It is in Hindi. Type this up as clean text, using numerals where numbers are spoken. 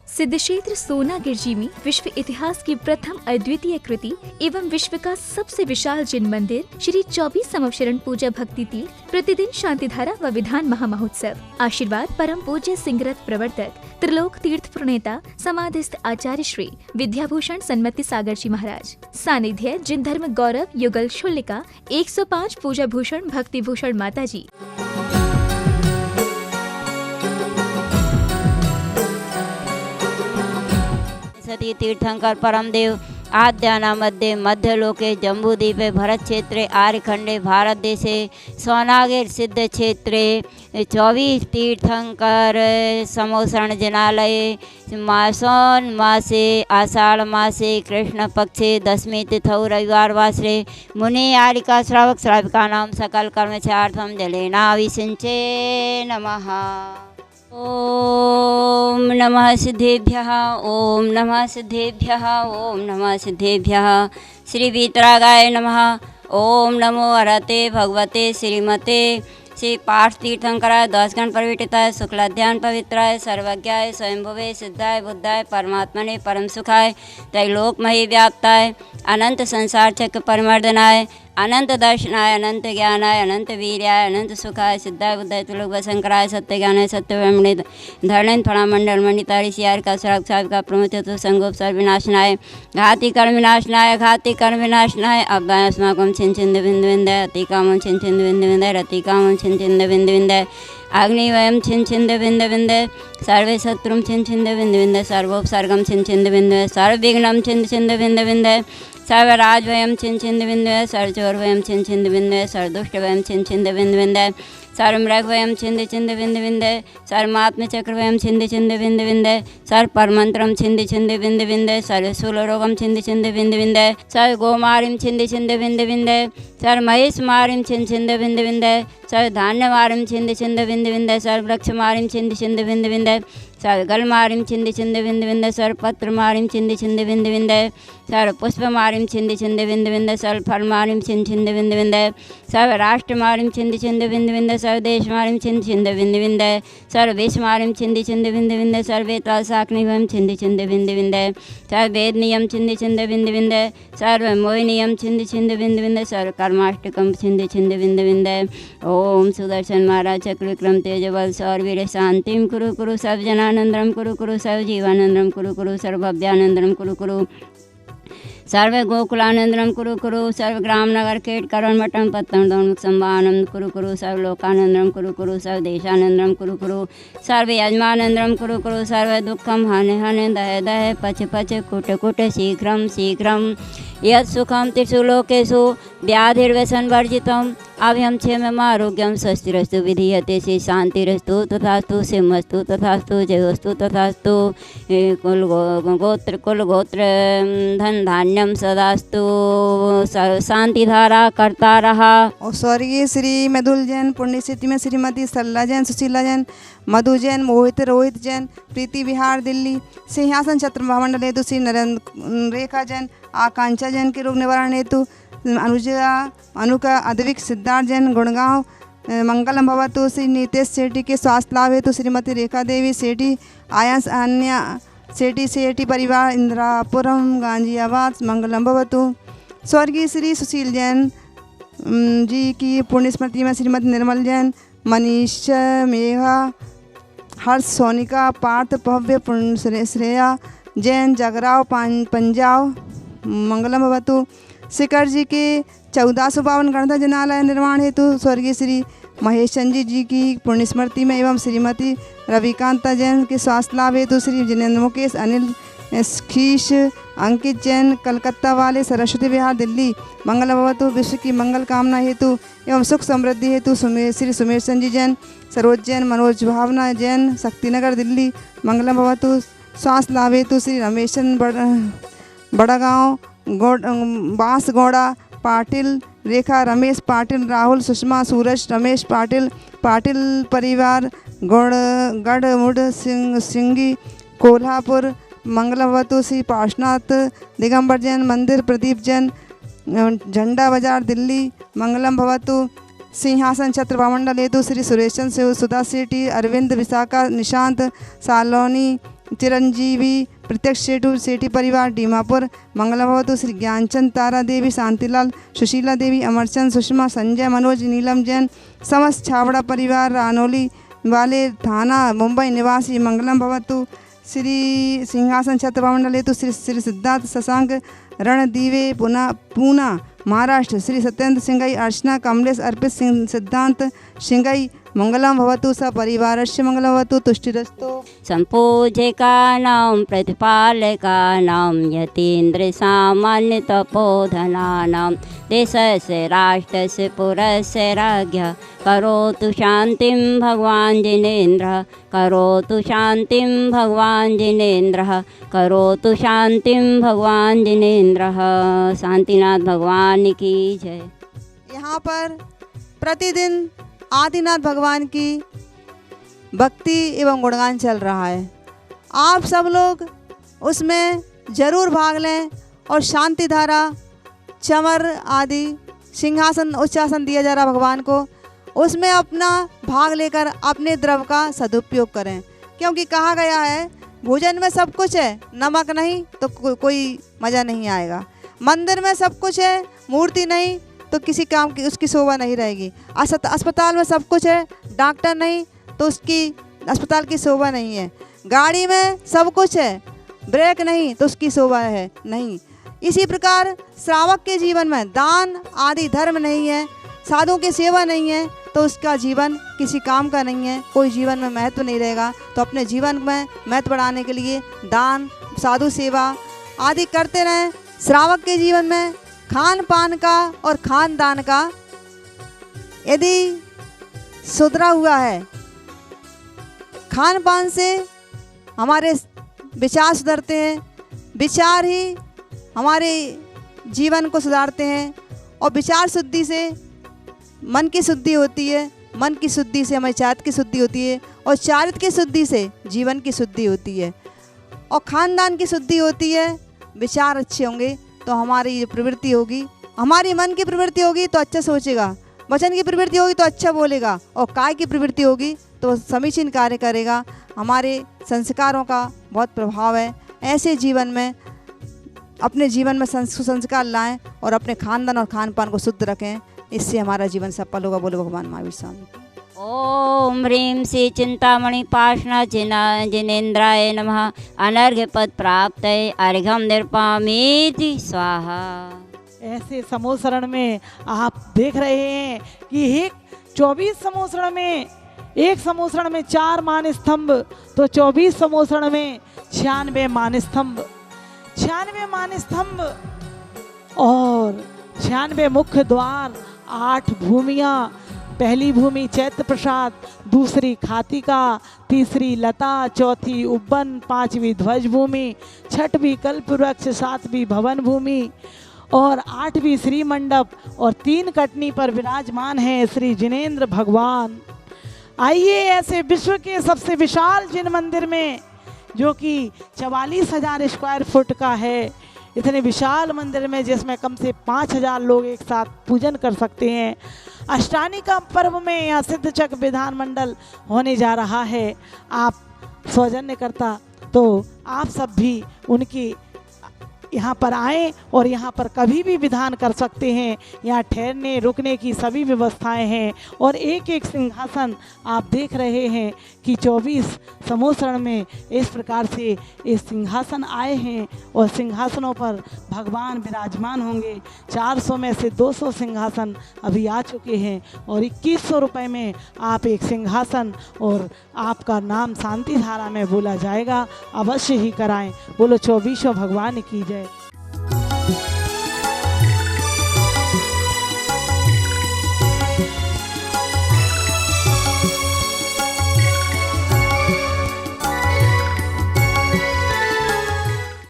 सिद्धक्षेत्र सोनागिर जी में विश्व इतिहास की प्रथम अद्वितीय कृति एवं विश्व का सबसे विशाल जिन मंदिर श्री 24 समवशरण पूजा भक्ति तीर्थ प्रतिदिन शांतिधारा व विधान महामहोत्सव। आशीर्वाद परम पूज्य सिंहरथ प्रवर्तक त्रिलोक तीर्थ प्रणेता समाधिस्थ आचार्य श्री विद्याभूषण सन्मति सागर जी महाराज। सानिध्य जिन धर्म गौरव युगल शुल्लिका 105 पूजा भूषण भक्ति भूषण माता जी। सती तीर्थंकर परमदेव आद्याना मध्ये मध्यलोके जम्बूद्वीपे भरत क्षेत्रे आर्यखंडे भारत देशे सोनागिर सिद्ध क्षेत्रे 24 तीर्थंकर समवसरण जनालये मासोन मासे आषाढ़ मासे कृष्ण पक्षे दशमी तिथौ रविवार वासरे मुनि आरिका श्रावक श्राविका नाम सकल कर्मचार्थम जलेनाभिषिञ्चे नमः। ओम नमः सिद्धेभ्यः ओम नमः सिद्धेभ्यः ओम नमः सिद्धेभ्यः। श्री वीतरागाय नमः। ओम नमो अरहते भगवते श्रीमते श्री पार्थ तीर्थंकराय द्वादशगण परिविटिताय शुक्लाध्यान पवित्राय सर्वज्ञाय स्वयंभुवे सिद्धाय बुद्धाय परमात्मने परम सुखाय त्रैलोकमयी व्याप्ताय अनंत संसार चक्र परिमर्दनाय अनंत दर्शनाय अनंत ज्ञानाय अनंत वीर्याय अनंत सुखाय सिद्धाय बुद्धाय त्रिलोक शंकराय सत्य ज्ञानाय सत्य ब्रह्मणे धरणेन फणा मंडल मंडितारी सियार का सड़क साविका प्रमुख संगोप सर्व विनाशनाय घाति कर्म विनाशनाय अव्यय अस्माकं छिंचिंद बिंदु बिंदय अतिकामं छिंचिंद बिंदु बिंदय रतिकामं छिंचिंद बिंदु बिंदय अग्निवयं छिंचिंद बिंदु बिंदय सर्वे शत्रुं छिंचिंद बिंदु बिंदय सर्वोपसर्गं छिंचिंद बिंदु सर्वविघ्नं छिंचिंद बिंदु बिंदय सर्वराजवयं छिंचिंद बिंदु सर्वचोरवयं छिंचिंद बिंदु सर्वदुष्टवयं छिंचिंद बिंदु बिंदु सर्वमृगवयं छिंद छिंद बिंदु बिंदु सर्वमात्मचक्रवयं छिंद छिंद बिंदु बिंदु सर्वपरमंत्रं छिंद छिंद बिंदु बिंदु सर्वशूलरोगं छिंद छिंद बिंदु बिंदु सर्वगोमारिं छिंद छिंद बिंदु बिंदु सर्वमहेशमारिं छिंद छिंद बिंदु बिंदु सर्वधान्यमारिं छिंद छिंद बिंदु बिंदु सर्ववृक्षमारिं छिंद छिंद बिंदु बिंदु सर्वगलमारिं छिंद छिंद बिंदु बिंदु सर्वपत्रमारिं छिंद छिंद बिंदु बिंदु सर्वपुष्पमारिं छिंद छिंद बिंदु बिंदु सर्वफलमारिं छिंद छिंद बिंदु बिंदु सर्वराष्ट्रमारिं छिंद छिंद बिंदु बिंदु सर्वदेशमारिं छिंद छिंद बिंदु बिंदु सर्वविश्वमारिं छिंद छिंद बिंदु बिंदु सर्वेतासाग्निभं छिंद छिंद बिंदु बिंदु सर्ववेदनीयं छिंद छिंद बिंदु बिंदु सर्वमोहिनीयं छिंद छिंद बिंदु बिंदु सर्वकर्माष्टकं छिंद छिंद बिंदु बिंदु। ओम सुदर्शन महाराज चक्र विक्रम तेजबल सौरवीर शांतिम कुरु कुरु सर्वजनानंदरम कुरु कुरु सर्वजीवानंदरम कुरु कुरु सर्वभव्यानंदरम कुरु कुरु सर्वे गोकुलानंदरम कुरु कुरु सर्वग्राम नगर केट करण मठम पत्तन दोन्मुख संभानंद कुरु कुरु सर्वलोकानंदरम कुरु कुरु सर्वदेशानंदरम कुरु कुरु सर्व यजमानंदरम कुरु कुरु सर्व दुःखम हने हने दहे दहे पच पच कुट कुट शीघ्रम शीघ्रम यत् सुखम त्रिषु लोकेषु व्याधिर्व्यसन वर्जितम अभयम क्षेमम आरोग्यम स्वस्तिरस्तु विधीयते श्री शांतिरस्तु तथास्तु सिंहस्तु तथास्तु जयोस्तु तथास्तु कुल गोत्र धन धान्यम सदास्तु शांतिधारा करता रहा। और स्वर्गीय श्री मृदुल जैन पुण्यतिथि में श्रीमती सरला जैन सुशीला जैन मधु जैन मोहित रोहित जैन प्रीति विहार दिल्ली सिंहासन छत्र महामंडल हेतु श्री नरेंद्र रेखा जैन आकांक्षा जैन के रोग निवारण हेतु अनुजा अनुका अद्विक सिद्धार्थ जैन गुड़गांव मंगलम भवतु श्री नीतेश सेठी के स्वास्थ्य लाभ हेतु श्रीमती रेखा देवी सेठी आयंस अन्य सेठी परिवार इंदिरापुरम गांजियाबाद मंगलम भवतु। स्वर्गीय श्री सुशील जैन जी की पुण्य स्मृति में श्रीमती निर्मल जैन मनीष मेघा हर्ष सोनिका पार्थ भव्य श्रेया जैन जगराव पंजाब मंगलम भवतु। शिखर जी के 1452 गणतंत्र जनालय निर्माण हेतु स्वर्गीय श्री महेश चंद्र जी की पुण्य स्मृति में एवं श्रीमती रविकांता जैन के स्वास्थ्य लाभ हेतु श्री जिनेन्द्र मुकेश अनिल खीश अंकित जैन कलकत्ता वाले सरस्वती विहार दिल्ली मंगल भवतु। विश्व की मंगल कामना हेतु एवं सुख समृद्धि हेतु श्री सुमेश चंद जी जैन सरोज जैन मनोज भावना जैन शक्तिनगर दिल्ली मंगल भवतु। स्वास्थ्य लाभ हेतु श्री रमेशन बड़ागांव बांसगौड़ा पाटिल रेखा रमेश पाटिल राहुल सुषमा सूरज रमेश पाटिल पाटिल परिवार गढ़मुड़ सिंगी कोल्हापुर मंगलवतु श्री पार्श्वनाथ दिगंबर जैन मंदिर प्रदीप जैन झंडा बाजार दिल्ली मंगलम भवतु। सिंहासन छत्र भामंडल हेतु श्री सुरेशन सुधा सेठी अरविंद विशाखा निशांत सालोनी चिरंजीवी प्रत्यक्ष सेठू सेठी परिवार डीमापुर मंगला भवतु। श्री ज्ञानचंद तारा देवी शांतिलाल सुशीला देवी अमरचंद सुषमा संजय मनोज नीलम जैन समस्त छाबड़ा परिवार रानोली वाले थाना मुंबई निवासी मंगलम भवतु। श्री सिंहासन छत्र भामंडल हेतु श्री श्री सिद्धार्थ शशांक रणदीवे पूना महाराष्ट्र श्री सत्येंद्र सिंगई अर्चना कमलेश अर्पित सिंह सिद्धांत सिंगई मंगलम भवतु सपरिवारस्य मंगलम भवतु तुष्टिरस्तु। सम्पूज्यकानां प्रतिपालकानां यतीन्द्र सामान्य तपोधनानां देशस्य राष्ट्रस्य पुरस्य राज्ञः करोतु शान्तिं भगवान् जिनेन्द्रः करोतु शान्तिं भगवान् जिनेन्द्रः करोतु शान्तिं भगवान् जिनेन्द्रः। शांतिनाथ भगवान की जय। यहाँ पर प्रतिदिन आदिनाथ भगवान की भक्ति एवं गुणगान चल रहा है। आप सब लोग उसमें ज़रूर भाग लें और शांति धारा चमर आदि सिंहासन उच्चासन दिया जा रहा भगवान को, उसमें अपना भाग लेकर अपने द्रव्य का सदुपयोग करें। क्योंकि कहा गया है भोजन में सब कुछ है, नमक नहीं तो कोई मज़ा नहीं आएगा। मंदिर में सब कुछ है, मूर्ति नहीं तो किसी काम की उसकी शोभा नहीं रहेगी। अस्पताल में सब कुछ है, डॉक्टर नहीं तो उसकी अस्पताल की शोभा नहीं है। गाड़ी में सब कुछ है, ब्रेक नहीं तो उसकी शोभा है नहीं। इसी प्रकार श्रावक के जीवन में दान आदि धर्म नहीं है, साधुओं की सेवा नहीं है तो उसका जीवन किसी काम का नहीं है, कोई जीवन में महत्व नहीं रहेगा। तो अपने जीवन में महत्व बढ़ाने के लिए दान साधु सेवा आदि करते रहें। श्रावक के जीवन में खान पान का और खानदान का यदि सुधरा हुआ है, खान पान से हमारे विचार सुधरते हैं, विचार ही हमारे जीवन को सुधारते हैं और विचार शुद्धि से मन की शुद्धि होती है, मन की शुद्धि से हमारी चारित्र की शुद्धि होती है और चारित्र की शुद्धि से जीवन की शुद्धि होती है और खानदान की शुद्धि होती है। विचार अच्छे होंगे तो हमारी जो प्रवृत्ति होगी, हमारी मन की प्रवृत्ति होगी तो अच्छा सोचेगा, वचन की प्रवृत्ति होगी तो अच्छा बोलेगा और काय की प्रवृत्ति होगी तो समीचीन कार्य करेगा। हमारे संस्कारों का बहुत प्रभाव है। ऐसे जीवन में अपने जीवन में सुसंस्कार लाएं और अपने खानदान और खान पान को शुद्ध रखें, इससे हमारा जीवन सफल होगा। बोलो भगवान महावीर स्वामी। ओम ह्रीं श्री चिंतामणि पाशना जिनेन्द्राय नमः। अनर्घ्य पद प्राप्त अर्घ्यम निर्पामीति स्वाहा। ऐसे समोसरण में आप देख रहे हैं कि एक 24 समोसरण में, एक समोसरण में 4 मान स्तंभ तो 24 समोसरण में 96 मान स्तंभ, 96 मान स्तंभ और 96 मुख्य द्वार, 8 भूमियाँ। पहली भूमि चैत्र प्रसाद, दूसरी खातिका, तीसरी लता, चौथी उब्बन, 5वीं ध्वज भूमि, 6वीं कल्प वृक्ष, 7वीं भवन भूमि और 8वीं श्री मंडप और 3 कटनी पर विराजमान हैं श्री जिनेन्द्र भगवान। आइए ऐसे विश्व के सबसे विशाल जिन मंदिर में, जो कि 44,000 स्क्वायर फुट का है, इतने विशाल मंदिर में जिसमें कम से 5,000 लोग एक साथ पूजन कर सकते हैं। अष्टानी का पर्व में यहाँ सिद्धचक विधान मंडल होने जा रहा है। आप सौजन्यकर्ता तो आप सब भी उनकी यहाँ पर आएँ और यहाँ पर कभी भी विधान कर सकते हैं। यहाँ ठहरने रुकने की सभी व्यवस्थाएं हैं और एक एक सिंहासन आप देख रहे हैं कि 24 समोसरण में इस प्रकार से ये सिंहासन आए हैं और सिंहासनों पर भगवान विराजमान होंगे। 400 में से 200 सिंहासन अभी आ चुके हैं और 2100 रुपये में आप एक सिंहासन और आपका नाम शांति धारा में बोला जाएगा। अवश्य ही कराएं। बोलो 24 भगवान की जय।